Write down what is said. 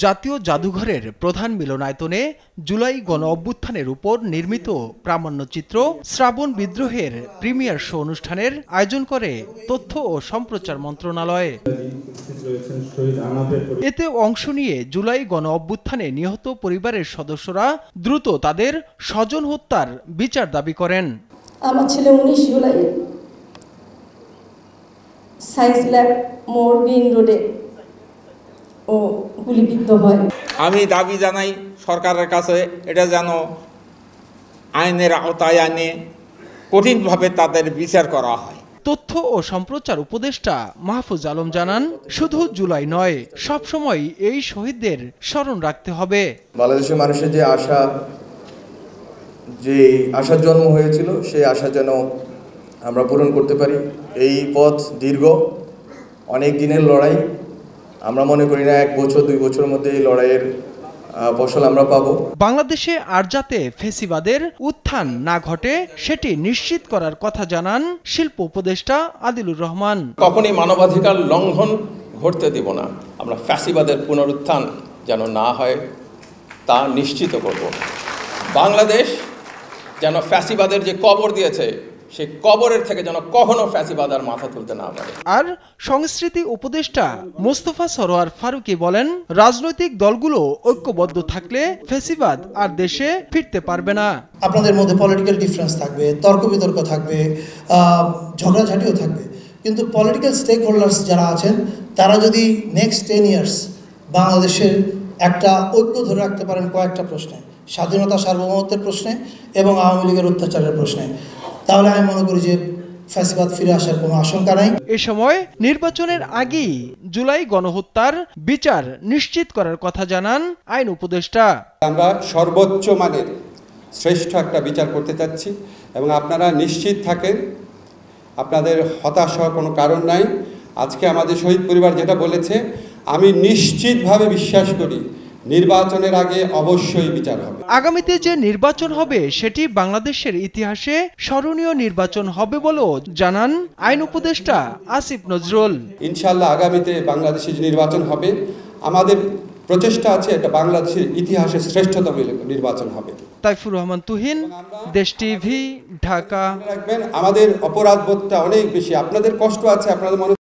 জাতীয় জাদুঘরের প্রধান মিলনায়তনে জুলাই গণ অভ্যুত্থানের উপর নির্মিত প্রামাণ্যচিত্র শ্রাবণ বিদ্রোহের প্রিমিয়ার শো অনুষ্ঠানের আয়োজন করে তথ্য ও সম্প্রচার মন্ত্রণালয়। এতে অংশ নিয়ে জুলাই গণ অভ্যুত্থানে নিহত পরিবারের সদস্যরা দ্রুত তাদের স্বজন হত্যার বিচার দাবি করেন। আমার ছেলে 19 জুলাই সায়েন্স ল্যাব মোড় গ্রিন রোডে ও গুলিবিদ্ধ হয়। আমি দাবি জানাই সরকারের কাছে এটা যেন আইনের আওতায় আনে কঠিনভাবে তাদের বিচার করা হয়। তথ্য ও সম্প্রচার উপদেষ্টা মাহফুজ আলম জানান, শুধু জুলাই নয়, সবসময় এই শহীদদের স্মরণ রাখতে হবে। বাংলাদেশের মানুষের যে আশার জন্ম হয়েছিল সেই আশা যেন আমরা পূরণ করতে পারি। এই পথ দীর্ঘ, অনেক দিনের লড়াই। আমরা মনে করি না 1 বছর 2 বছরের মধ্যে এই লড়াইয়ের ফসল আমরা পাবো। বাংলাদেশে আর যাতে ফ্যাসিবাদের উত্থান না ঘটে সেটি নিশ্চিত করার কথা জানান শিল্প উপদেষ্টা আদিলুর রহমান। কখনই মানবাধিকার লঙ্ঘন ঘটতে দেব না। আমরা ফ্যাসিবাদের পুনরুত্থান যেন না হয় তা নিশ্চিত করব। বাংলাদেশ যেন ফ্যাসিবাদের যে কবর দিয়েছে সেই কবরের থেকে যেন কখনো ফ্যাসিবাদ আর মাথা তুলতে না পারে। আর সংস্কৃতি উপদেষ্টা মোস্তফা সরোয়ার ফারুকী বলেন, রাজনৈতিক দলগুলো ঐক্যবদ্ধ থাকলে ফ্যাসিবাদ আর দেশে ফিরতে পারবে না। আপনাদের মধ্যে পলিটিক্যাল ডিফারেন্স থাকবে, তর্ক বিতর্ক থাকবে, ঝগড়াঝাটিও থাকবে, কিন্তু পলিটিক্যাল স্টেক হোল্ডার্স যারা আছেন তারা যদি নেক্সট 10 ইয়ার্স বাংলাদেশের একটা ঐক্য ধরে রাখতে পারেন কয়েকটা প্রশ্নে, স্বাধীনতা সার্বভৌমত্বের প্রশ্নে এবং আওয়ামী লীগের অত্যাচারের প্রশ্নে, তাহলে আমি মনে করি যে ফ্যাসিবাদ ফিরে আসার কোনো আশঙ্কা নাই। এ সময় নির্বাচনের আগেই জুলাই গণহত্যার বিচার নিশ্চিত করার কথা জানান আইন উপদেষ্টা। আমরা সর্বোচ্চ মানের শ্রেষ্ঠ একটা বিচার করতে চাচ্ছি এবং আপনারা নিশ্চিত থাকেন, আপনাদের হতাশ হওয়ার কোনো কারণ নাই। আজকে আমাদের শহীদ পরিবার যেটা বলেছে, আমি নিশ্চিতভাবে বিশ্বাস করি নির্বাচনের আগে অবশ্যই বিচার হবে। আগামীতে যে নির্বাচন হবে সেটি বাংলাদেশের ইতিহাসে স্মরণীয় নির্বাচন হবে বলেও জানান আইন উপদেষ্টা আসিফ নজরুল। ইনশাআল্লাহ আগামীতে বাংলাদেশে যে নির্বাচন হবে, আমাদের প্রচেষ্টা আছে এটা বাংলাদেশের ইতিহাসে শ্রেষ্ঠতম নির্বাচন হবে। তাইফুর রহমান তুহিন, দেশ টিভি, ঢাকা। রাখবেন, আমাদের অপরাধবোধটা অনেক বেশি, আপনাদের কষ্ট আছে, আপনাদের মনে